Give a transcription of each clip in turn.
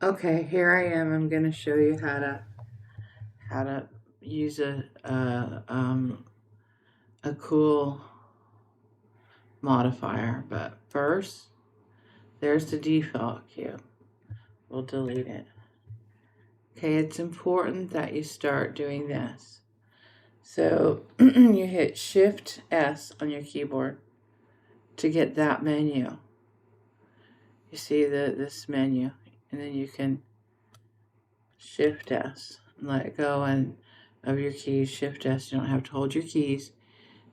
Okay, here I am. I'm going to show you how to use a cool modifier. But first, there's the default cue. We'll delete it. Okay, it's important that you start doing this. So you hit Shift S on your keyboard to get that menu. You see this menu, and then you can Shift S and let go of your keys. Shift S. You don't have to hold your keys.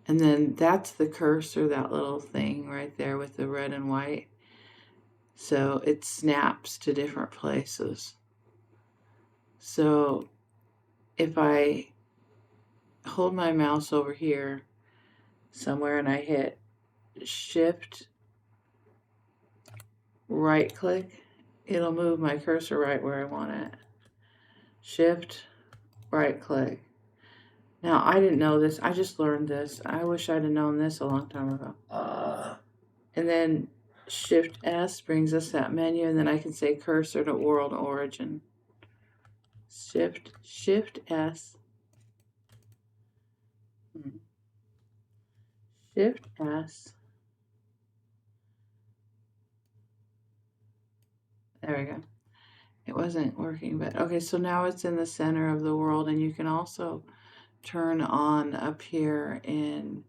And then that's the cursor, that little thing right there with the red and white. So it snaps to different places. So if I hold my mouse over here somewhere and I hit Shift right click, it'll move my cursor right where I want it. Shift right click. Now, I didn't know this. I just learned this. I wish I'd have known this a long time ago. And then Shift S brings us that menu, and then I can say cursor to world origin. Shift S. Shift S. There we go. It wasn't working, but okay, so now it's in the center of the world, and you can also turn on up here in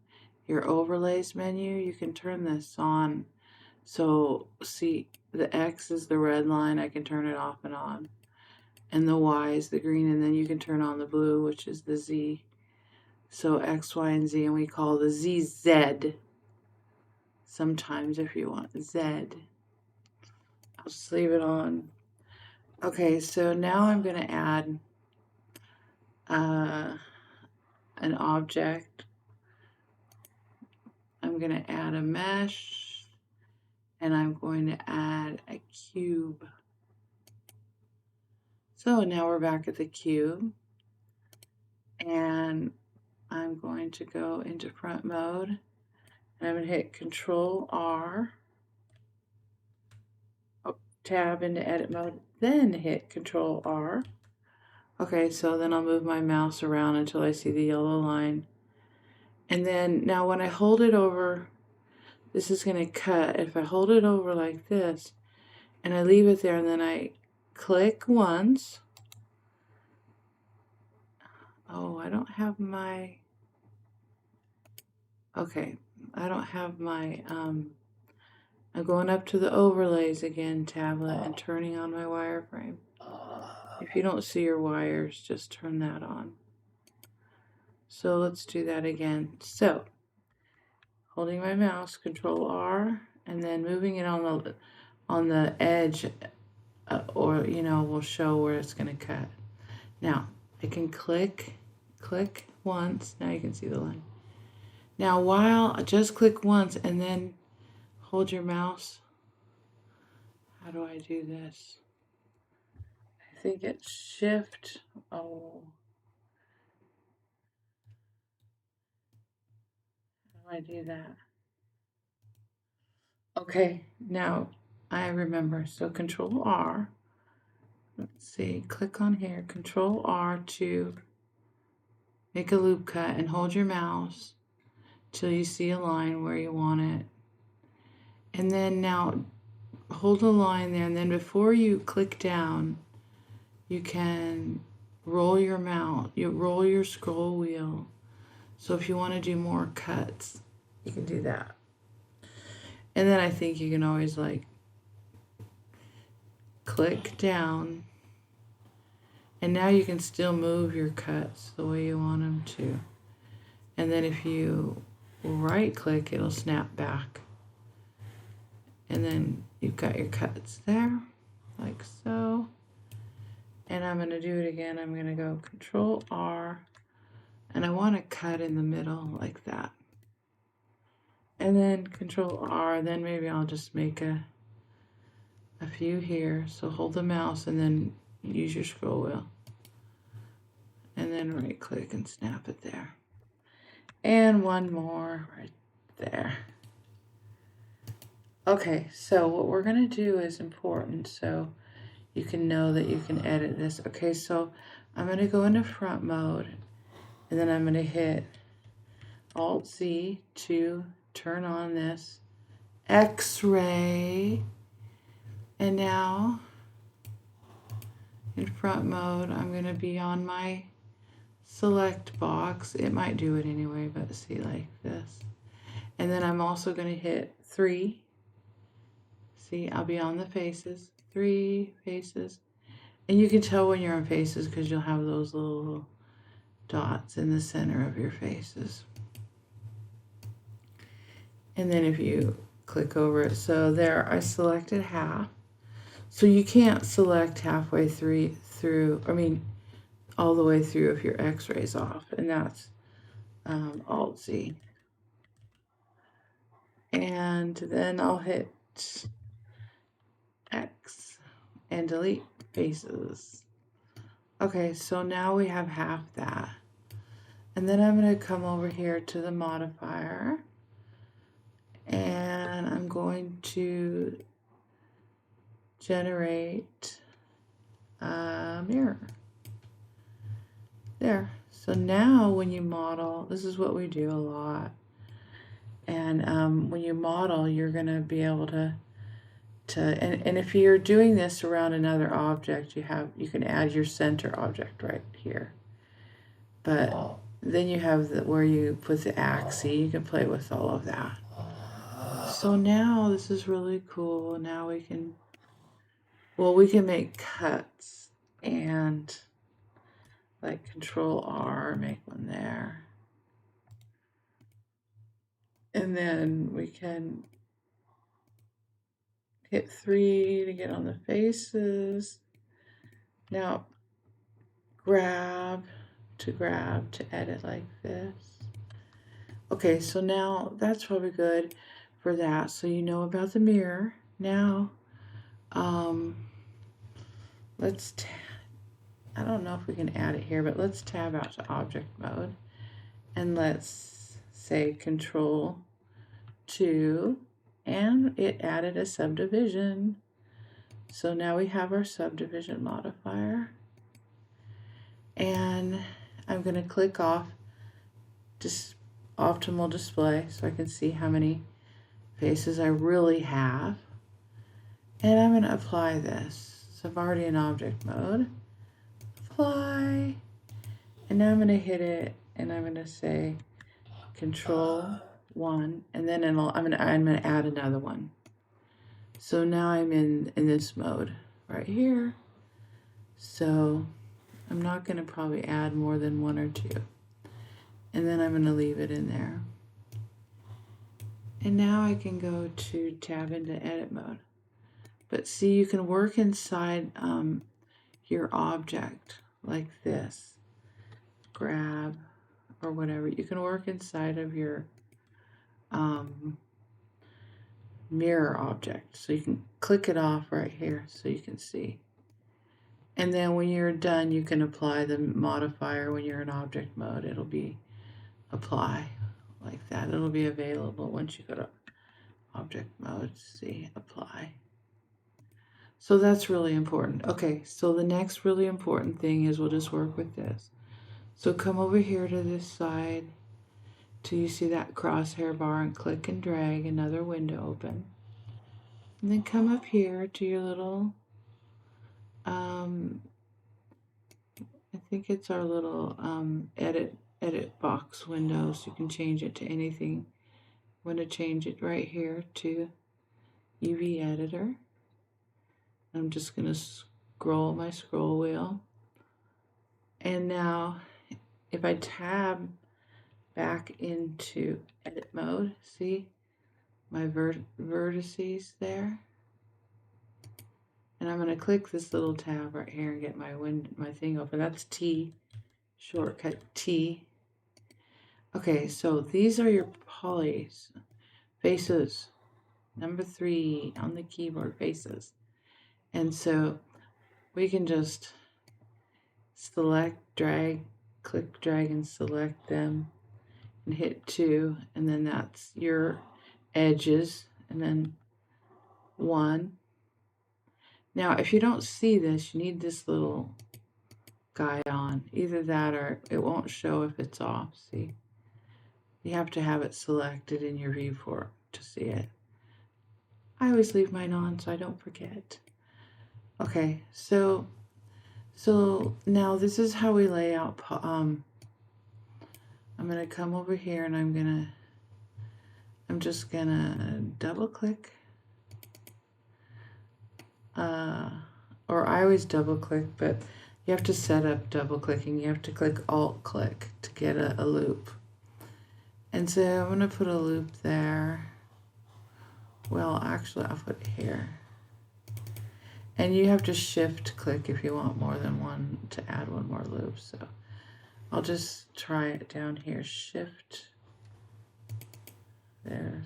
your overlays menu. You can turn this on. So see, the X is the red line. I can turn it off and on. And the Y is the green, and then you can turn on the blue, which is the Z. So X, Y, and Z, and we call the Z Z. Sometimes if you want Z. I'll just leave it on. Okay, so now I'm going to add an object. I'm going to add a mesh, and I'm going to add a cube. So now we're back at the cube, and I'm going to go into front mode, and I'm going to hit Control R, tab into edit mode, then hit Control R. Okay, so then I'll move my mouse around until I see the yellow line. And then now when I hold it over, this is going to cut. If I hold it over like this, and I leave it there, and then I click once. Oh, I don't have my, okay, I don't have my, I'm going up to the overlays again, tablet, and turning on my wireframe. If you don't see your wires, just turn that on. So let's do that again. So, holding my mouse, Control R, and then moving it on the edge, or will show where it's going to cut. Now I can click once. Now you can see the line. Now just click once and then hold your mouse. How do I do this? I think it's Shift. Oh, how do I do that? Okay, now I remember. So Control R. Let's see, click on here, Control R to make a loop cut, and hold your mouse till you see a line where you want it. And then now hold the line there, and then before you click down, you can roll your mouse, you roll your scroll wheel. So if you want to do more cuts, you can do that. And then I think you can always click down, and now you can still move your cuts the way you want them to. And then if you right click, it'll snap back. And then you've got your cuts there, like so. And I'm going to do it again. I'm going to go Control R, and I want to cut in the middle like that. And then Control R, then maybe I'll just make a few here. So hold the mouse and then use your scroll wheel. And then right click and snap it there. And one more right there. Okay, so what we're going to do is important. So you can know that you can edit this. Okay, so I'm going to go into front mode, and then I'm going to hit Alt-Z to turn on this X-ray. And now in front mode, I'm going to be on my select box. It might do it anyway, but see, like this. And then I'm also going to hit 3. See, I'll be on the faces. 3 faces. And you can tell when you're on faces because you'll have those little dots in the center of your faces. And then if you click over it, so there I selected half. So you can't select halfway through, all the way through if your X-ray's off, and that's Alt-Z. And then I'll hit X and delete faces. Okay, so now we have half that. And then I'm going to come over here to the modifier, and I'm going to generate a mirror. There. So now when you model, this is what we do a lot. And when you model, you're going to be able and if you're doing this around another object, you can add your center object right here. But then you have where you put the axis. You can play with all of that. So now this is really cool. Now we can make cuts and like Control R, make one there. And then we can hit 3 to get on the faces. Now grab to edit like this. Okay, so now that's probably good for that. So you know about the mirror. Now, I don't know if we can add it here, but let's tab out to object mode. And let's say Control 2, and it added a subdivision. So now we have our subdivision modifier. And I'm going to click off optimal display so I can see how many faces I really have. And I'm going to apply this. So I'm already in object mode. Apply. And now I'm going to hit it, and I'm going to say Control 1, and then I'm going to add another one. So now I'm in this mode right here. So I'm not going to probably add more than 1 or 2. And then I'm going to leave it in there. And now I can go to tab into edit mode. But see, you can work inside your object like this. Grab or whatever. You can work inside of your mirror object. So you can click it off right here so you can see. And then when you're done, you can apply the modifier. When you're in object mode, it'll be apply like that. It'll be available once you go to object mode. See, apply. So that's really important. Okay, so the next really important thing is we'll just work with this. So come over here to this side till you see that crosshair bar and click and drag another window open. And then come up here to your little, I think it's our little edit box window, so you can change it to anything. I'm going to change it right here to UV editor. I'm just going to scroll my scroll wheel. And now if I tab back into edit mode, see my vertices there? And I'm going to click this little tab right here and get my thing open. That's T, shortcut T. Okay, so these are your polys, faces, number 3 on the keyboard, faces. And so we can just select, drag, click, drag, and select them and hit 2, and then that's your edges, and then 1. Now, if you don't see this, you need this little guy on. Either that or it won't show if it's off. See? You have to have it selected in your viewport to see it. I always leave mine on so I don't forget. Okay, so now this is how we lay out. I'm gonna come over here and I'm just gonna double click. Or I always double click, but you have to set up double clicking. You have to click Alt click to get a loop. And so I'm gonna put a loop there. Well, actually I'll put it here. And you have to shift click if you want more than one to add one more loop. So I'll just try it down here. Shift. There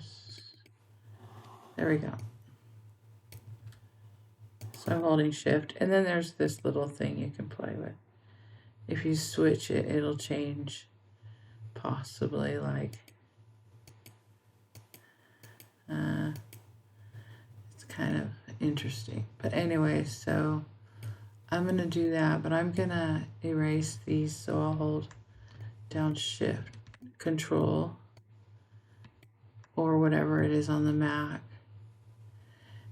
we go. So I'm holding shift, and then there's this little thing you can play with. If you switch it, it'll change, possibly like, it's kind of interesting. But anyway, so I'm gonna do that, but I'm gonna erase these, so I'll hold down shift, control, or whatever it is on the Mac,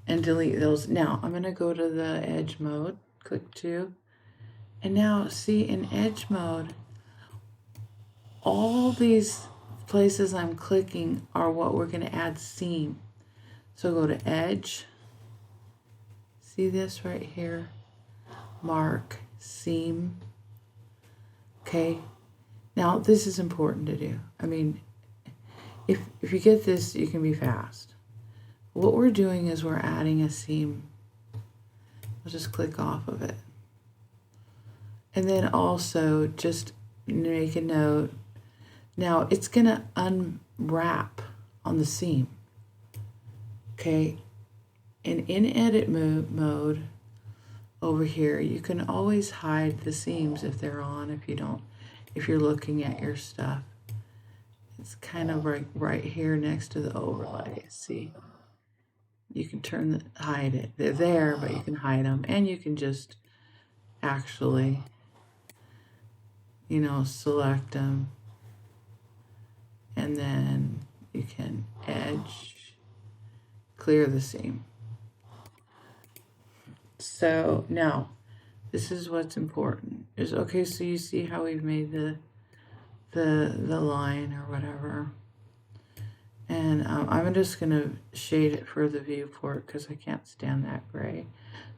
and delete those. Now I'm gonna go to the edge mode, click 2, and now see in edge mode, all these places I'm clicking are what we're gonna add seam. So go to edge, see this right here, mark, seam. Okay, now this is important to do. I mean, if you get this, you can be fast. What we're doing is we're adding a seam. I'll just click off of it. And then also just make a note. Now it's gonna unwrap on the seam. Okay, and in edit mode over here, you can always hide the seams if they're on, if you're looking at your stuff. It's kind of right here next to the overlay. See, you can hide it. They're there, but you can hide them, and you can just actually, select them, and then you can edge, clear the seam. So now, this is what's important. Okay, so you see how we've made the line or whatever. And I'm just going to shade it for the viewport because I can't stand that gray.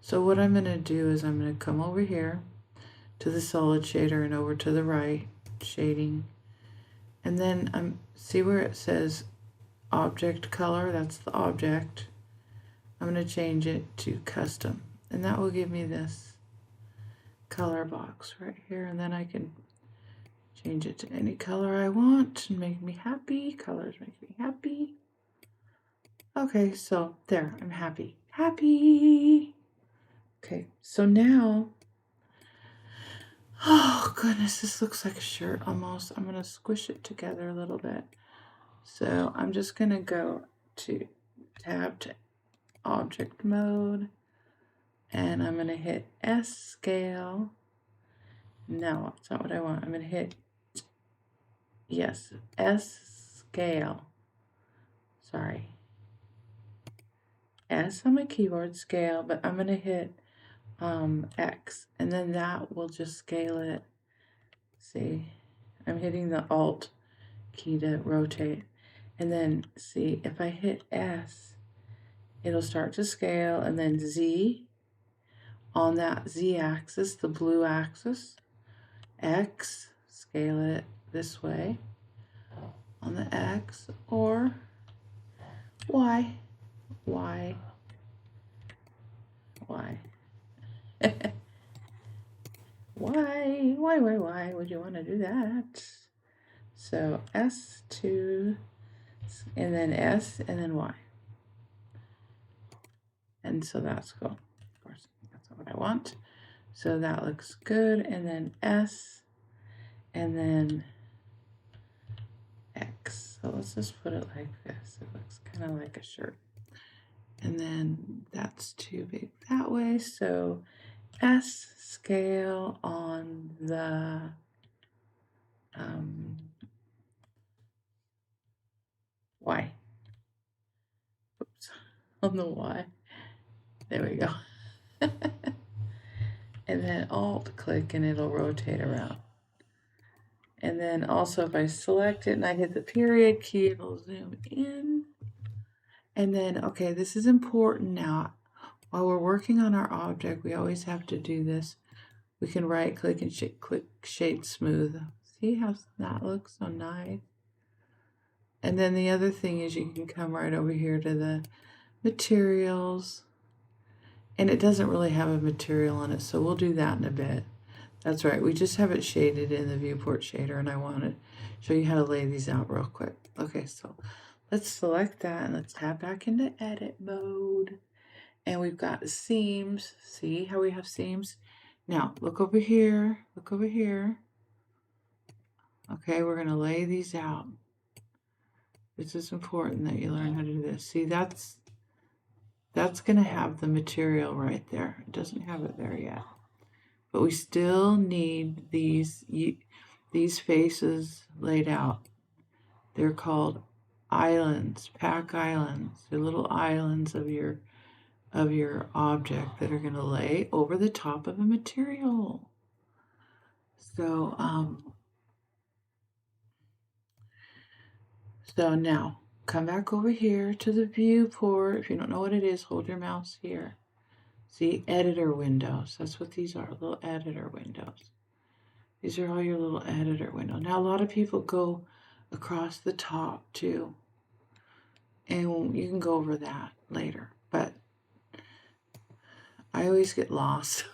So what I'm going to do is I'm going to come over here to the solid shader and over to the right, shading. And then see where it says object color? That's the object. I'm going to change it to custom. And that will give me this color box right here. And then I can change it to any color I want and make me happy. Colors make me happy. Okay, so there, I'm happy. Happy! Okay, so now, oh goodness, this looks like a shirt almost. I'm gonna squish it together a little bit. So I'm just gonna go to tab to object mode, and I'm gonna hit S scale. No, that's not what I want. I'm gonna hit, yes, S scale. Sorry. S on my keyboard, scale, but I'm gonna hit X, and then that will just scale it. See, I'm hitting the Alt key to rotate, and then see if I hit S, it'll start to scale, and then Z on that Z axis, the blue axis, X, scale it this way on the X, or Y, Y, Y. Why would you want to do that? So S2, and then S, and then Y. And so that's cool. Of course, that's not what I want. So that looks good. And then S, and then X. So let's just put it like this. It looks kind of like a shirt. And then that's too big that way. So S scale on the Y. Oops, on the Y. There we go. And then Alt click and it'll rotate around. And then also if I select it and I hit the period key, it'll zoom in. And then, okay, this is important now. While we're working on our object, we always have to do this. We can right click and click shade smooth. See how that looks so nice? And then the other thing is you can come right over here to the materials. And it doesn't really have a material on it, so we'll do that in a bit. That's right, we just have it shaded in the viewport shader, and I want to show you how to lay these out real quick. Okay, so let's select that and let's tab back into edit mode. And we've got seams. See how we have seams? Now, look over here, look over here. Okay, we're going to lay these out. This is important that you learn how to do this. See, that's going to have the material right there. It doesn't have it there yet. But we still need these faces laid out. They're called islands, pack islands. They're little islands of your object that are going to lay over the top of a material. So so now come back over here to the viewport. If you don't know what it is, hold your mouse here. See, editor windows. That's what these are, little editor windows. These are all your little editor windows. Now, a lot of people go across the top too, and you can go over that later. But I always get lost.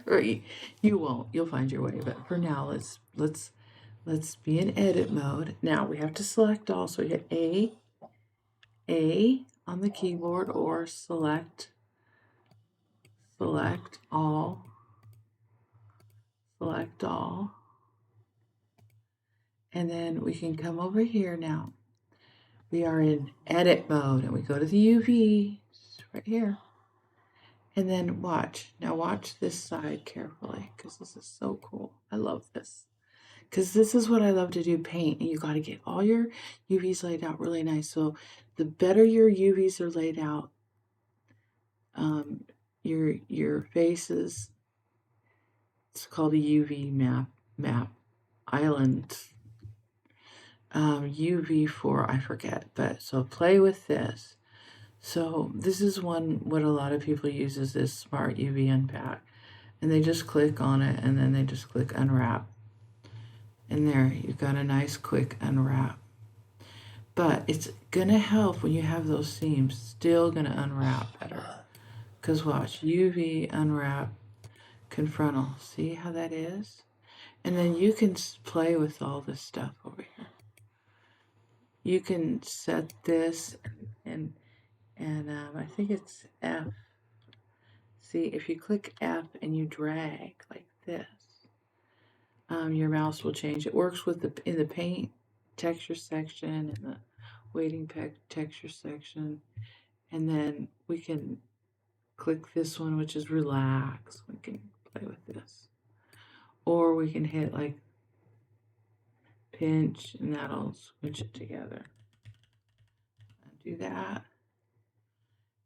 Or you won't. You'll find your way. But for now, let's be in edit mode. Now we have to select all. So hit A on the keyboard or select all. Select all. And then we can come over here now. We are in edit mode and we go to the UV right here. And then watch. Now watch this side carefully because this is so cool. I love this. Because this is what I love to do, paint. And you got to get all your UVs laid out really nice. So the better your UVs are laid out, your faces, it's called a UV map island. UV4, I forget. But so play with this. So this is what a lot of people use is this Smart UV Unpack. And they just click on it and then they just click unwrap. And there, you've got a nice quick unwrap. But it's going to help when you have those seams, still going to unwrap better. Because watch, UV, unwrap, confrontal. See how that is? And then you can play with all this stuff over here. You can set this and I think it's F. See, if you click F and you drag like this, your mouse will change. It works with in the paint texture section and the weighting texture section. And then we can click this one, which is relax. We can play with this. Or we can hit like pinch and that'll switch it together. Do that.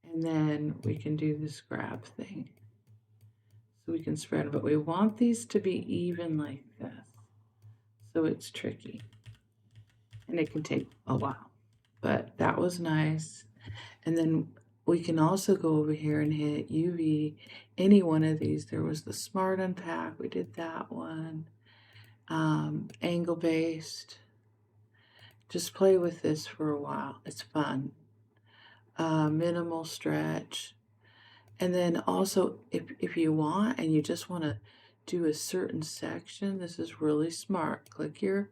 And then we can do this grab thing. So we can spread it, but we want these to be even like this. So it's tricky. And it can take a while. But that was nice. And then we can also go over here and hit UV, any one of these. There was the Smart Unpack, we did that one. Angle based. Just play with this for a while, it's fun. Minimal stretch. And then also, if you want and you just want to do a certain section, this is really smart. Click your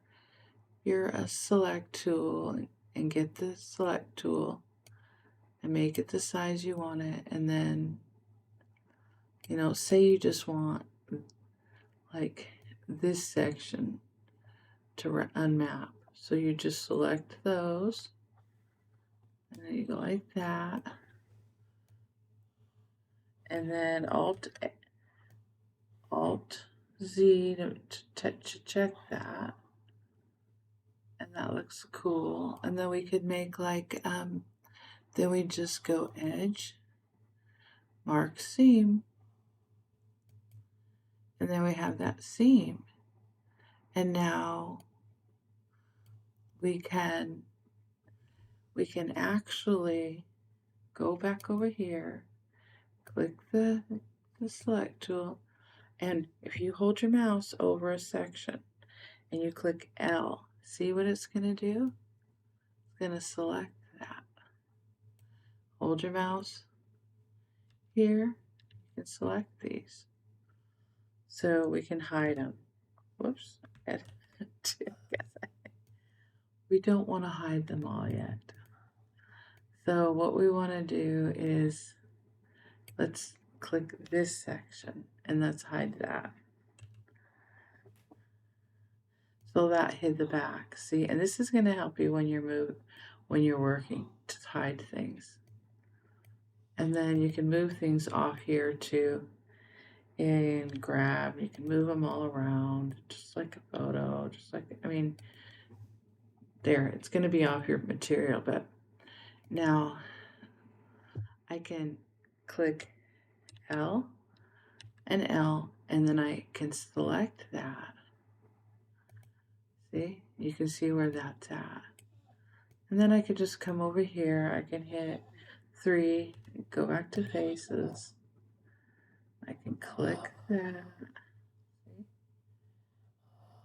select tool and get the select tool and make it the size you want it. And then, say you just want like this section to unmap. So you just select those and then you go like that. and then Alt Z to check that. And that looks cool. And then we could make like, then we just go edge, mark seam, and then we have that seam. And now we can actually go back over here, click the select tool, and if you hold your mouse over a section and you click L, see what it's going to do? It's going to select that. Hold your mouse here and select these. So we can hide them. Whoops. We don't want to hide them all yet. So what we want to do is, let's click this section and let's hide that. So that hid the back. See, and this is going to help you when you're working to hide things. And then you can move things off here too and grab. You can move them all around just like a photo, just like, I mean, there, it's going to be off your material, but now I can click L and L, and then I can select that. See, you can see where that's at. And then I could just come over here. I can hit 3, go back to faces. I can click that.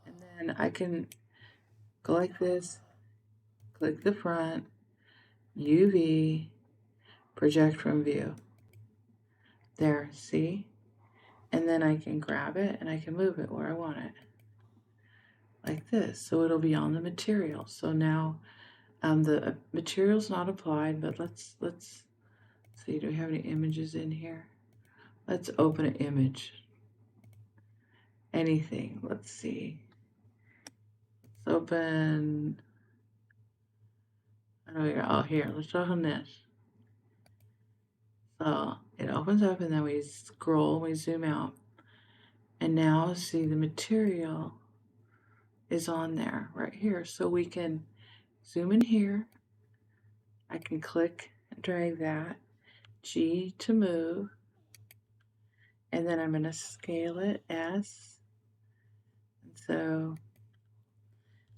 And then I can go like this, click the front, UV, project from view. There, see? And then I can grab it and I can move it where I want it. Like this, so it'll be on the material. So now the material's not applied, but let's see, do we have any images in here? Let's open an image. Anything, let's see. Let's open, oh, here, let's open this. So it opens up and then we scroll, we zoom out. And now see the material is on there right here. So we can zoom in here. I can click and drag that. G to move. And then I'm going to scale it S. And so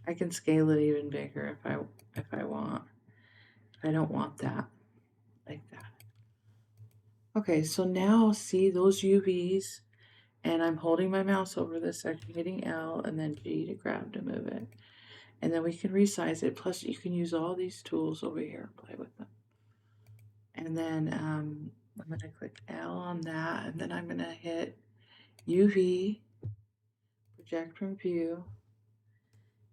I can scale it even bigger if I want. I don't want that like that. Okay, so now see those UVs, and I'm holding my mouse over this section, hitting L and then G to grab to move it. And then we can resize it. Plus you can use all these tools over here, play with them. And then I'm going to click L on that, and then I'm going to hit UV, project from view.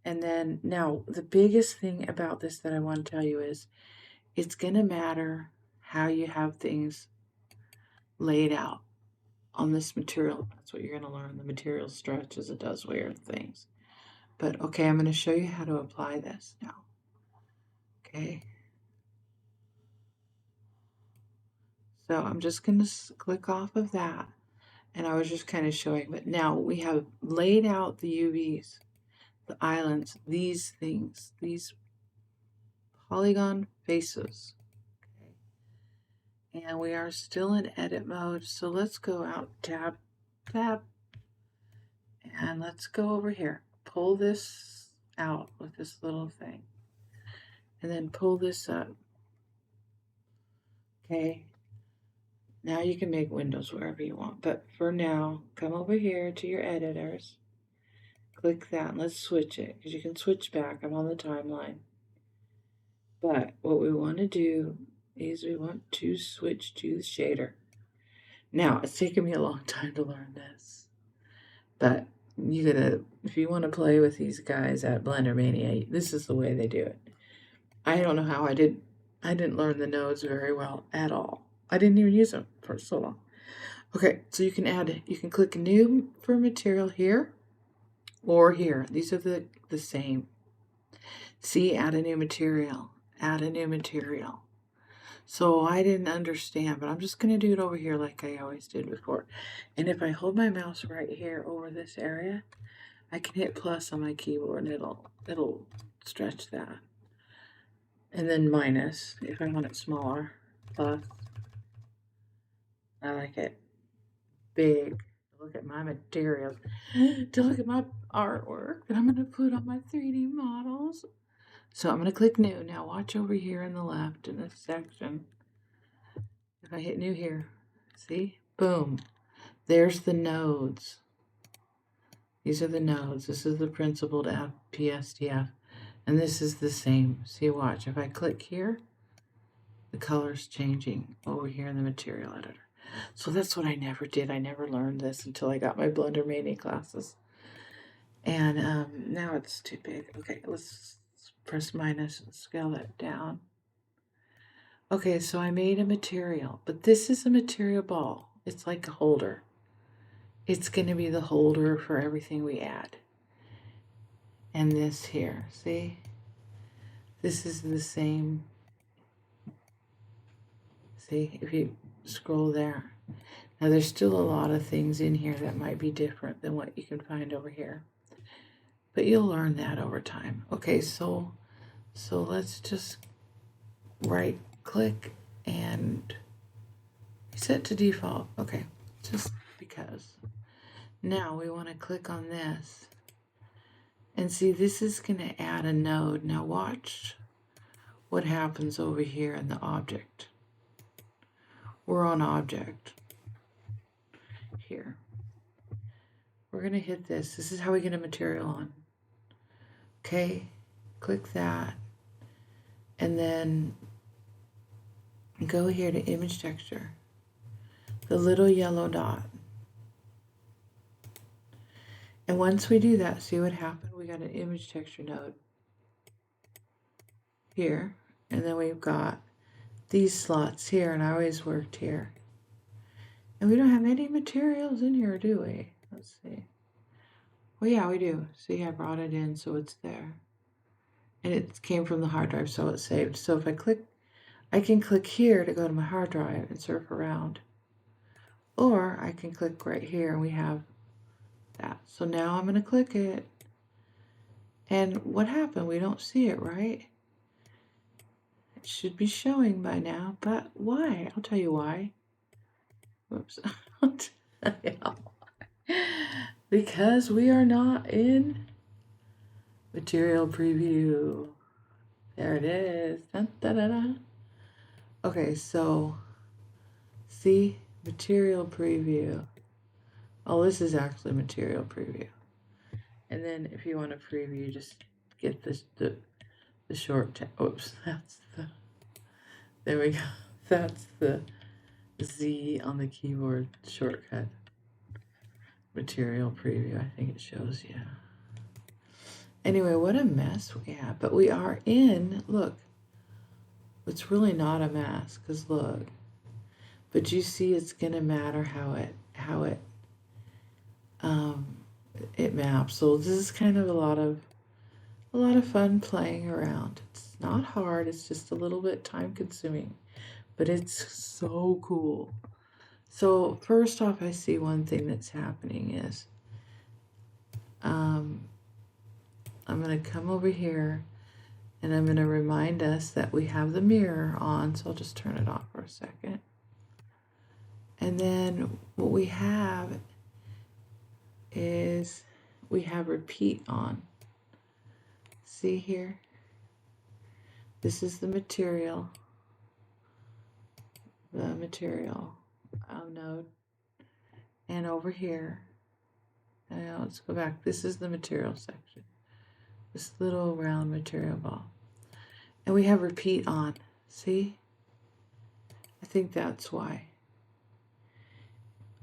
And then now the biggest thing about this that I want to tell you is it's going to matter how you have things laid out on this material. That's what you're going to learn. The material stretch as it does weird things. But okay, I'm going to show you how to apply this now. Okay. So I'm just going to click off of that. And I was just kind of showing, but now we have laid out the UVs, the islands, these things, these polygon faces. Okay. And we are still in edit mode. So let's go out, tab, and let's go over here. Pull this out with this little thing. And then pull this up. Okay. Now you can make windows wherever you want. But for now, come over here to your editors. Click that and let's switch it, because you can switch back. I'm on the timeline. But what we want to do is we want to switch to the shader. Now, it's taken me a long time to learn this. But if you want to play with these guys at Blender Mania, this is the way they do it. I don't know how I didn't learn the nodes very well at all. I didn't even use them for so long. Okay, so you can click new for material here or here. These are the same. See, add a new material, add a new material. So I didn't understand, but I'm just going to do it over here like I always did before. And if I hold my mouse right here over this area, I can hit plus on my keyboard and it'll stretch that. And then minus if I want it smaller. Plus. I like it big. Look at my materials. To look at my artwork that I'm going to put on my 3D models. So I'm going to click new. Now watch over here in the left in this section. If I hit new here, see? Boom. There's the nodes. These are the nodes. This is the principled PSDF. And this is the same. See, watch. If I click here, the color's changing over here in the material editor. So that's what I never did. I never learned this until I got my Blender Mania classes. And now it's too big. Okay, let's press minus and scale that down. Okay, so I made a material, but this is a material ball. It's like a holder. It's going to be the holder for everything we add. And this here, see? This is the same. See, if you scroll there. Now there's still a lot of things in here that might be different than what you can find over here. But you'll learn that over time. Okay, so let's just right click and set to default. Okay, just because. Now we want to click on this. And see, this is going to add a node. Now watch what happens over here in the object. We're on object. Here. We're going to hit this. This is how we get a material on. Okay, click that. And then go here to image texture. The little yellow dot. And once we do that, see what happened? We got an image texture node here. And then we've got these slots here, and I always worked here. And we don't have any materials in here, do we? Let's see. Well, yeah, we do. See, I brought it in, so it's there. And it came from the hard drive, so it's saved. So if I click, I can click here to go to my hard drive and surf around. Or I can click right here, and we have that. So now I'm going to click it. And what happened? We don't see it, right? It should be showing by now, but why? I'll tell you why. Whoops. I'll tell you why. Because we are not in material preview. There it is. Dun, da, da, da. Okay, so see material preview. Oh, this is actually material preview. And then if you want to preview, just get this the short oops, that's the there we go. That's the Z on the keyboard shortcut. Material preview, I think it shows, yeah. Anyway, what a mess we have. But we are in, look, it's really not a mess, because look. But you see it's gonna matter how it maps. So this is kind of a lot of fun playing around. It's not hard, it's just a little bit time consuming, but it's so cool. So first off, I see one thing that's happening is I'm going to come over here and I'm going to remind us that we have the mirror on. So I'll just turn it off for a second. And then what we have is we have repeat on. See here? This is the material node. And over here, now let's go back. This is the material section. This little round material ball. And we have repeat on. See? I think that's why.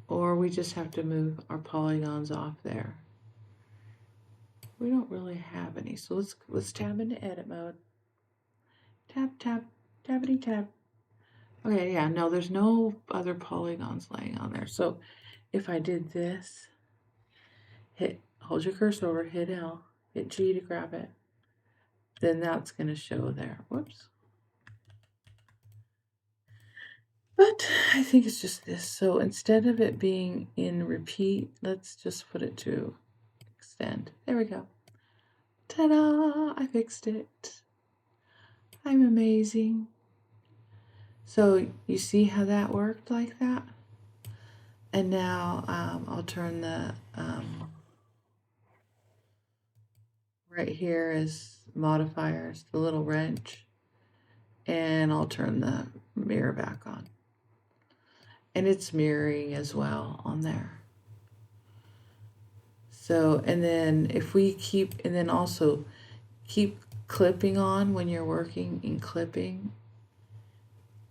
Or we just have to move our polygons off there. We don't really have any. So let's tab into edit mode. Tab, tab, tabbity tab. Okay, yeah, no, there's no other polygons laying on there. So if I did this, hold your cursor over, hit L, hit G to grab it, then that's going to show there. Whoops. But I think it's just this. So instead of it being in repeat, let's just put it to extend. There we go. Ta-da! I fixed it. I'm amazing. So you see how that worked like that? And now I'll turn the right here is modifiers, the little wrench, and I'll turn the mirror back on. And it's mirroring as well on there. So, and then if we keep, and then also keep clipping on when you're working in clipping.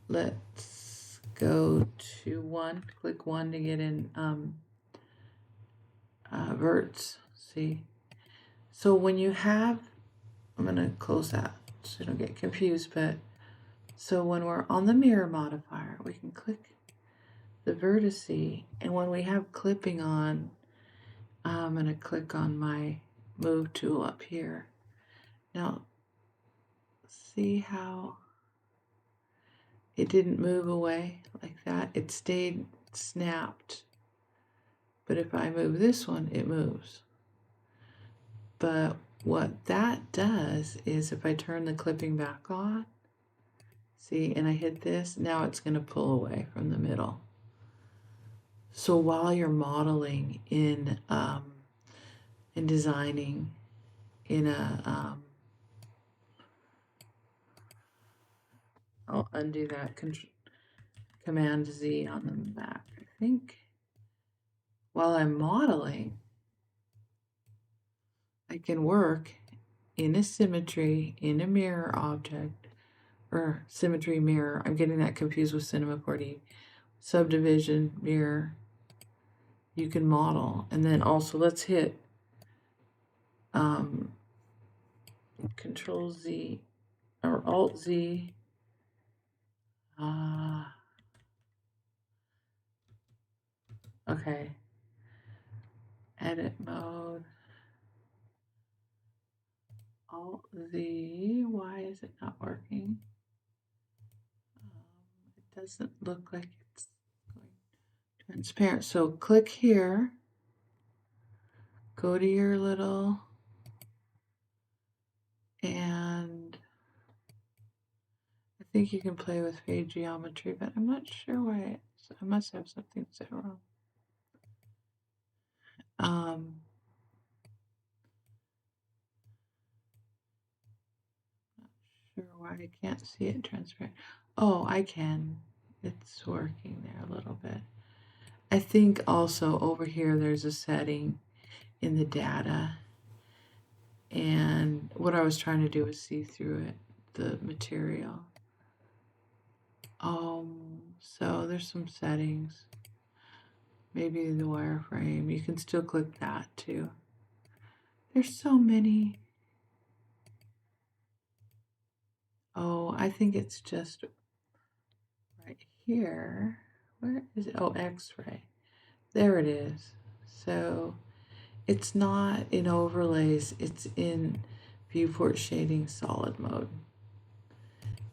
Let's go to 1, click 1 to get in verts, see? So when you have, I'm going to close that so you don't get confused, but so when we're on the mirror modifier, we can click the vertice, and when we have clipping on, I'm going to click on my move tool up here. Now, see how it didn't move away like that? It stayed snapped. But if I move this one, it moves. But what that does is if I turn the clipping back on, see, and I hit this, now it's going to pull away from the middle. So while you're modeling in designing in a, I'll undo that, Command Z on the Mac, I think. While I'm modeling, I can work in a symmetry, in a mirror object, or symmetry mirror. I'm getting that confused with Cinema 4D. Subdivision mirror. You can model, and then also let's hit Control Z or Alt Z. Okay. Edit mode. Alt Z. Why is it not working? It doesn't look like it's going transparent. So click here. Go to your little, and I think you can play with fade geometry, but I'm not sure why I must have something set wrong. Not sure why I can't see it transparent. Oh, I can. It's working there a little bit. I think also over here there's a setting in the data, and what I was trying to do is see through it, the material. So there's some settings. Maybe the wireframe. You can still click that too. There's so many. Oh, I think it's just right here. Where is it? Oh, X-ray. There it is. So it's not in overlays, it's in viewport shading solid mode.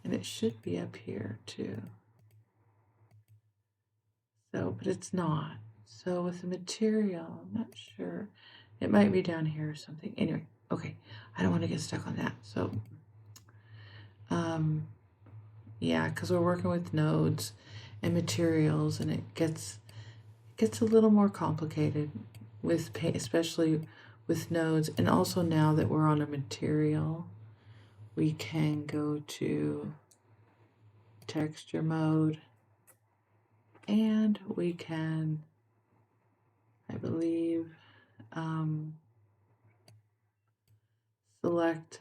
And it should be up here too. So, but it's not. So with the material, I'm not sure. It might be down here or something. Anyway, okay. I don't want to get stuck on that. So, yeah, because we're working with nodes and materials, and it gets a little more complicated with paint, especially with nodes. And also now that we're on a material, we can go to texture mode, and we can, I believe, select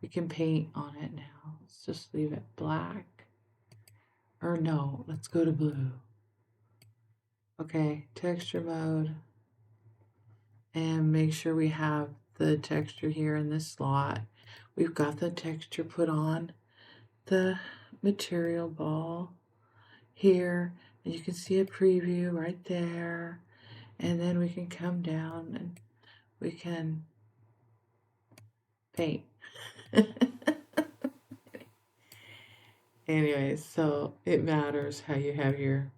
we can paint on it now. Let's just leave it black. Or no, let's go to blue. Okay, texture mode. And make sure we have the texture here in this slot. We've got the texture put on the material ball here. And you can see a preview right there. And then we can come down and we can paint. Anyways, so it matters how you have your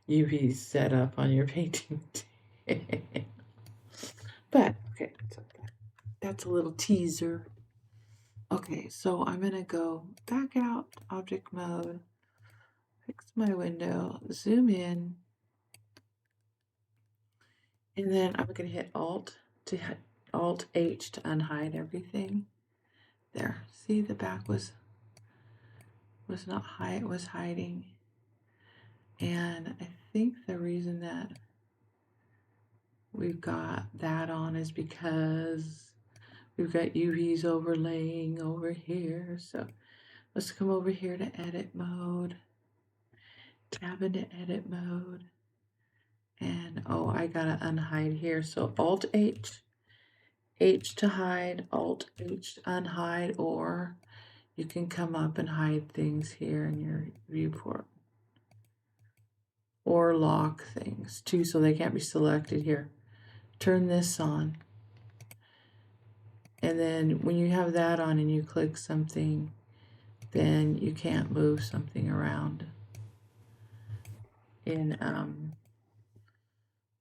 UVs set up on your painting. But, okay, that's a little teaser. Okay, so I'm gonna go back out, object mode, fix my window, zoom in, and then I'm gonna hit Alt H to unhide everything. There, see the back was not was hiding, and I think the reason that we've got that on is because we've got UVs overlaying over here. So let's come over here to edit mode, tab into edit mode, and oh, I gotta unhide here. So Alt H, H to hide, Alt H to unhide, or you can come up and hide things here in your viewport. Or lock things too, so they can't be selected here. Turn this on. And then when you have that on and you click something, then you can't move something around. In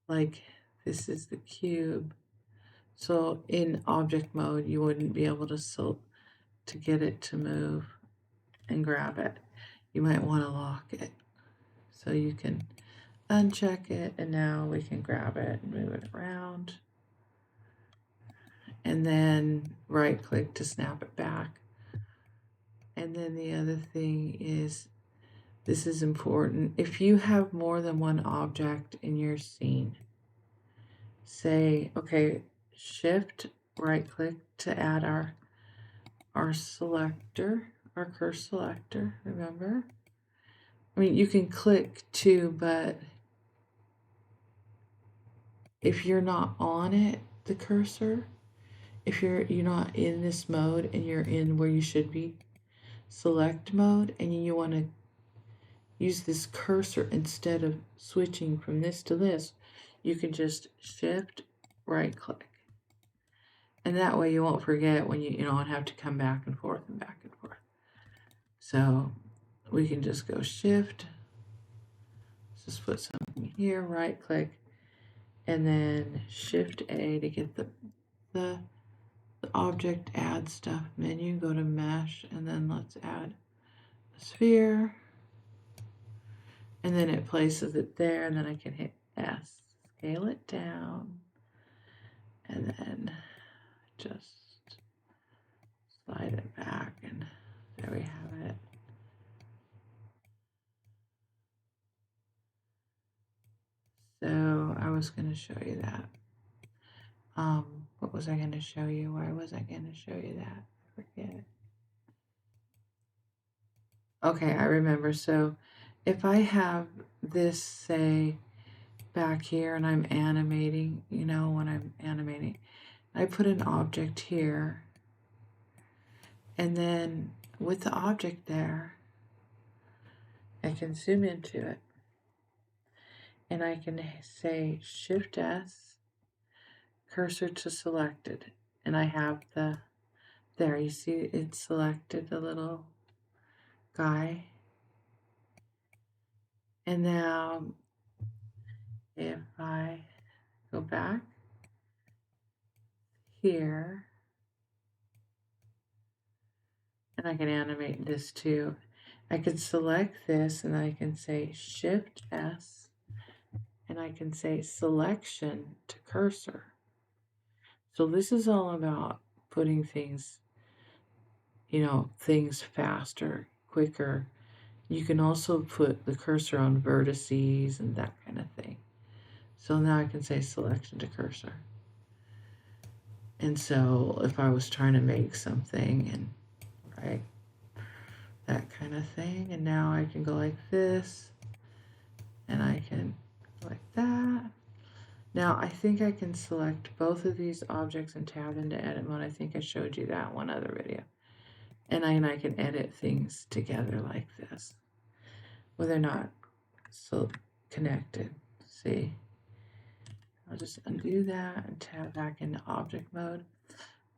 like this is the cube. So in object mode, you wouldn't be able to get it to move and grab it. You might want to lock it. So you can uncheck it, and now we can grab it and move it around. And then right click to snap it back. And then the other thing is, this is important. If you have more than one object in your scene, say, okay, shift right click to add our selector, our curse selector, remember? I mean, you can click too, but if you're not on it, the cursor, if you're not in this mode and you're in where you should be, select mode, and you want to use this cursor instead of switching from this to this, you can just shift right click. And that way you won't forget when you don't have to come back and forth and back and forth. So we can just go shift, just put something here, right click, and then shift A to get the object add stuff menu, go to mesh, and then let's add a sphere. And then it places it there, and then I can hit S, scale it down, and then just slide it back, and there we have it. So I was going to show you that. What was I going to show you? Why was I going to show you that? I forget. Okay, I remember. So if I have this, say, back here, and I'm animating, when I'm animating, I put an object here, and then with the object there, I can zoom into it, and I can say Shift S, cursor to selected, and I have there, you see it selected the little guy. And now if I go back here, and I can animate this too, I can select this, and I can say Shift S, and I can say selection to cursor. So this is all about putting things, things faster, quicker. You can also put the cursor on vertices and that kind of thing. So now I can say selection to cursor. And so if I was trying to make something, and right, that kind of thing, and now I can go like this, and I can go like that. Now I think I can select both of these objects and tab into edit mode. I think I showed you that one other video. And I can edit things together like this, where they're not so connected. See? I'll just undo that and tab back into object mode.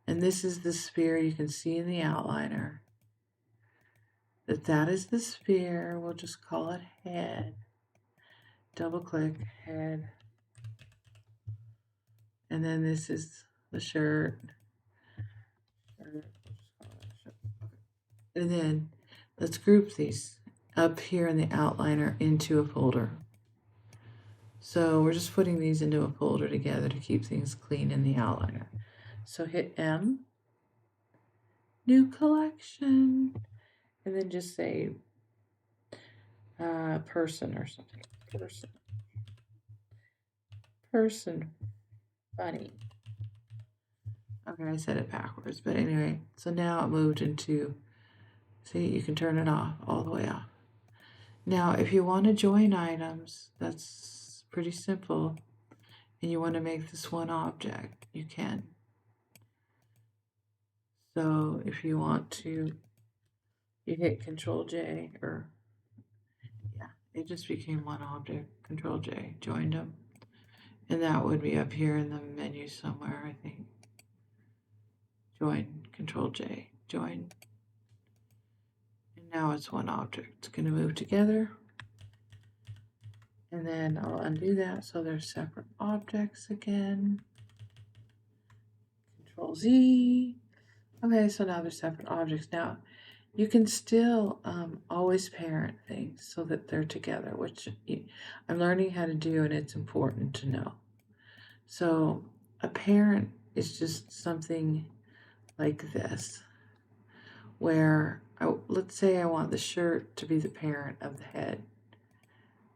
And this is the sphere you can see in the outliner. that is the sphere. We'll just call it head. Double click head. And then this is the shirt. And then let's group these up here in the outliner into a folder. So we're just putting these into a folder together to keep things clean in the outliner. So hit M, new collection, and then just say person or something. Person funny. Okay, I said it backwards, but anyway, so now it moved into, see, you can turn it off, all the way off. Now, if you want to join items, that's pretty simple, and you want to make this one object, you can. So if you want to, you hit Control J, or yeah, it just became one object. Control J, joined them, and that would be up here in the menu somewhere, I think. Join, Control J, join. And now it's one object. It's going to move together. And then I'll undo that so they're separate objects again. Control Z. Okay, so now they're separate objects. Now you can still always parent things so that they're together, which I'm learning how to do, and it's important to know. So a parent is just something like this, where let's say I want the shirt to be the parent of the head.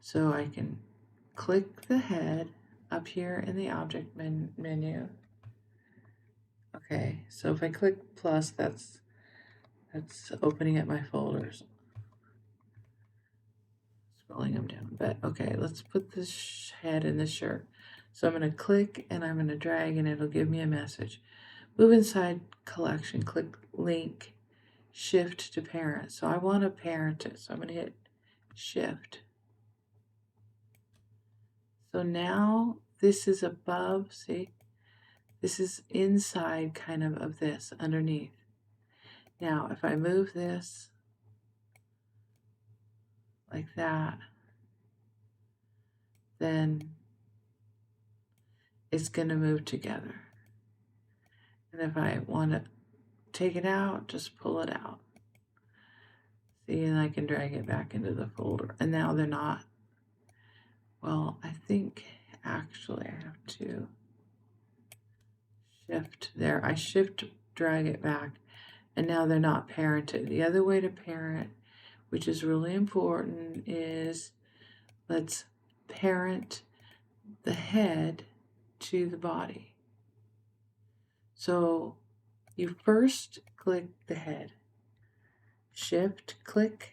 So I can click the head up here in the object menu. Okay, so if I click plus, that's opening up my folders. Scrolling them down, but okay, let's put this head in the shirt. So I'm going to click and I'm going to drag and it'll give me a message. Move inside collection, click link, shift to parent. So I want to parent it, so I'm going to hit shift. So now this is above, see? This is inside kind of this, underneath. Now, if I move this like that, then it's going to move together. And if I want to take it out, just pull it out. See, and I can drag it back into the folder. And now they're not. Well, I think actually I have to shift there. I shift, drag it back, and now they're not parented. The other way to parent, which is really important, is let's parent the head to the body. So you first click the head, shift click,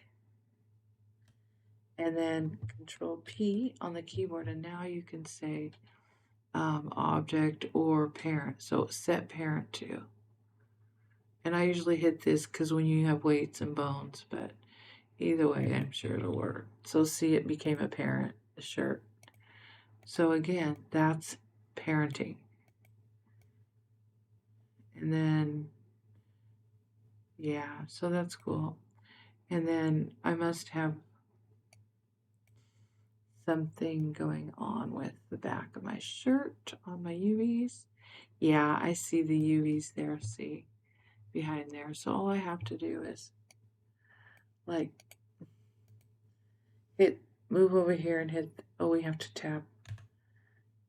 and then Control P on the keyboard, and now you can say object or parent. So set parent to. And I usually hit this because when you have weights and bones, but either way, I'm sure it'll work. So see, it became a parent, a shirt. So again, that's parenting. And then, yeah, so that's cool. And then I must have something going on with the back of my shirt on my UVs. Yeah, I see the UVs there, see, behind there. So all I have to do is like move over here and hit, oh, we have to tap.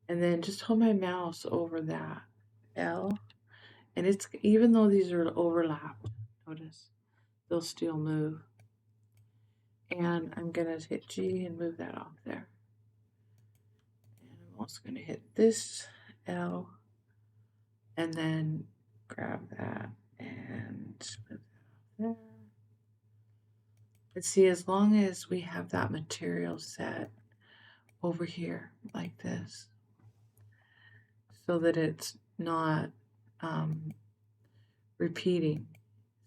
And then just hold my mouse over that L. And it's, even though these are overlapped, notice, they'll still move. And I'm going to hit G and move that off there. And I'm also going to hit this L and then grab that and move that off there. And see, as long as we have that material set over here like this, so that it's not repeating.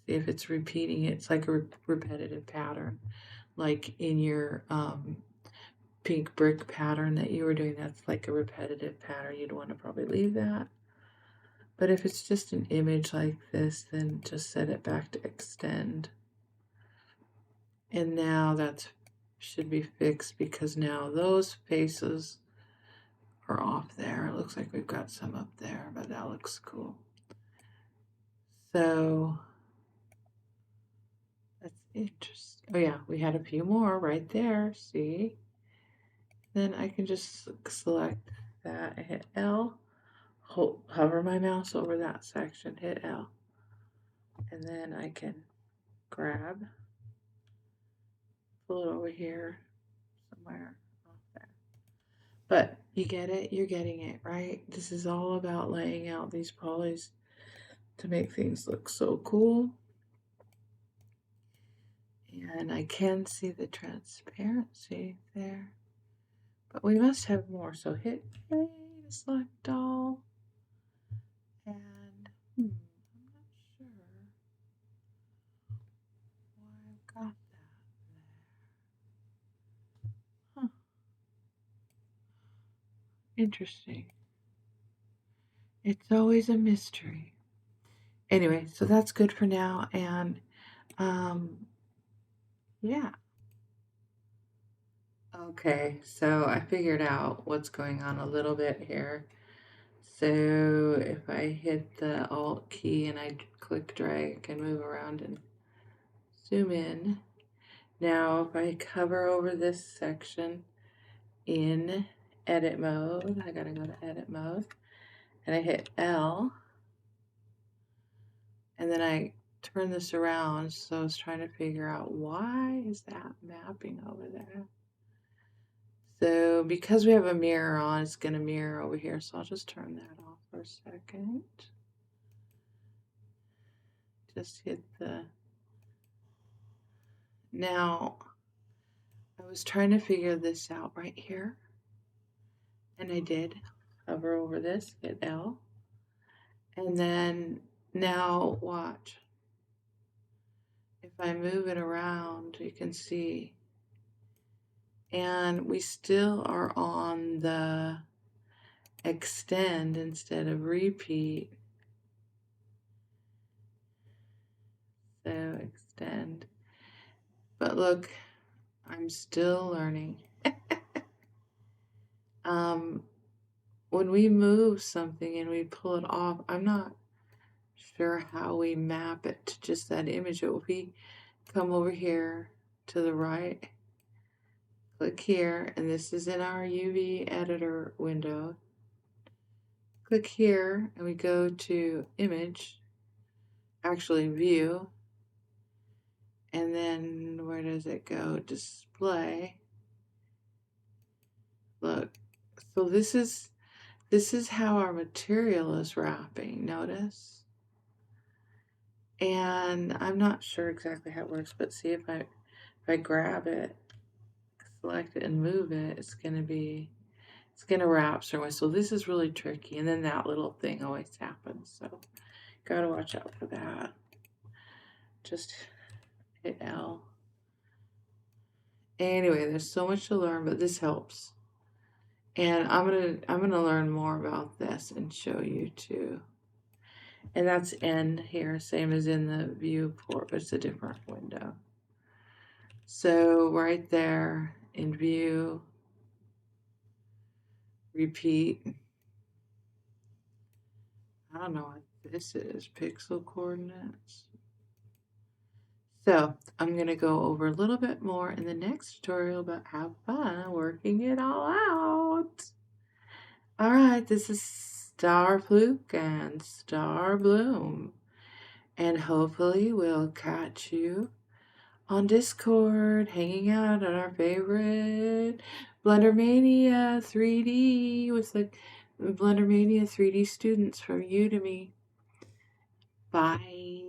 If it's repeating, it's like a repetitive pattern, like in your pink brick pattern that you were doing, that's like a repetitive pattern. You'd want to probably leave that. But if it's just an image like this, then just set it back to extend. And now that should be fixed because now those faces are off there. It looks like we've got some up there, but that looks cool. So that's interesting. Oh yeah, we had a few more right there, see? Then I can just select that, hit L, hover my mouse over that section, hit L, and then I can grab, pull it over here somewhere off there. But you get it, you're getting it, right? This is all about laying out these polys to make things look so cool. And I can see the transparency there, but we must have more. So hit A to select all, and I'm not sure why I've got that there. Huh. Interesting. It's always a mystery. Anyway, so that's good for now, and yeah. Okay, so I figured out what's going on a little bit here. So if I hit the Alt key and I click drag, I can move around and zoom in. Now if I hover over this section in edit mode, I gotta go to edit mode, and I hit L, and then I turn this around. So I was trying to figure out why is that mapping over there. So because we have a mirror on, it's going to mirror over here. So I'll just turn that off for a second. Just hit the... Now, I was trying to figure this out right here. And I did. Hover over this, hit L. And then now watch. If I move it around, you can see. And we still are on the extend instead of repeat. So extend. But look, I'm still learning. When we move something and we pull it off, I'm not sure how we map it to just that image. If we come over here to the right, click here, and this is in our UV editor window. Click here and we go to image, actually view, and then where does it go? Display. Look, so this is how our material is wrapping, notice? And I'm not sure exactly how it works, but see if I grab it, select it and move it, it's gonna wrap certain way. So this is really tricky. And then that little thing always happens. So gotta watch out for that. Just hit L. Anyway, there's so much to learn, but this helps. And I'm gonna learn more about this and show you too. And that's N here, same as in the viewport, but it's a different window. So right there in view, repeat. I don't know what this is, pixel coordinates. So I'm gonna go over a little bit more in the next tutorial, but have fun working it all out. All right, this is Star Fluke and Star Bloom, and hopefully we'll catch you on Discord, hanging out at our favorite Blendermania 3D with the Blendermania 3D students from Udemy. Bye.